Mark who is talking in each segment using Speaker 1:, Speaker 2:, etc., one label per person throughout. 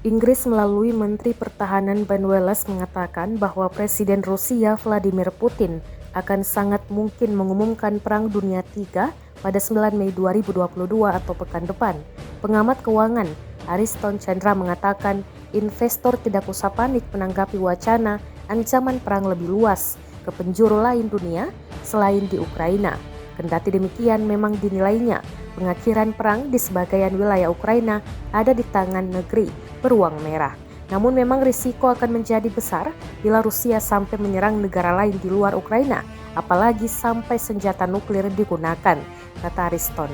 Speaker 1: Inggris melalui Menteri Pertahanan Ben Wallace mengatakan bahwa Presiden Rusia Vladimir Putin akan sangat mungkin mengumumkan Perang Dunia III pada 9 Mei 2022 atau pekan depan. Pengamat keuangan Ariston Chandra mengatakan investor tidak usah panik menanggapi wacana ancaman perang lebih luas ke penjuru lain dunia selain di Ukraina. Kendati demikian, memang dinilainya pengakhiran perang di sebagian wilayah Ukraina ada di tangan negeri beruang merah. Namun memang risiko akan menjadi besar bila Rusia sampai menyerang negara lain di luar Ukraina, apalagi sampai senjata nuklir digunakan, kata Ariston.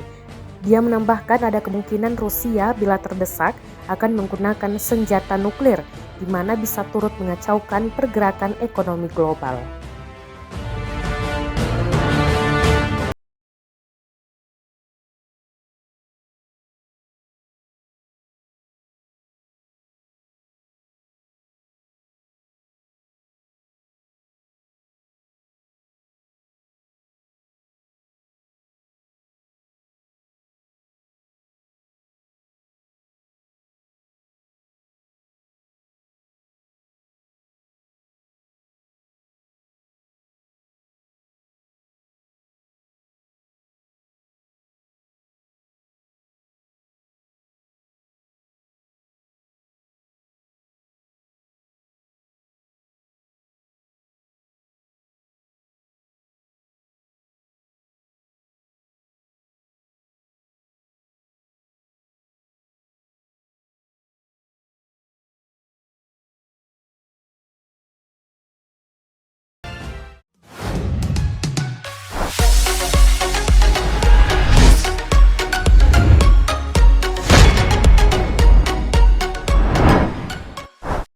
Speaker 1: Dia menambahkan ada kemungkinan Rusia bila terdesak akan menggunakan senjata nuklir, di mana bisa turut mengacaukan pergerakan ekonomi global.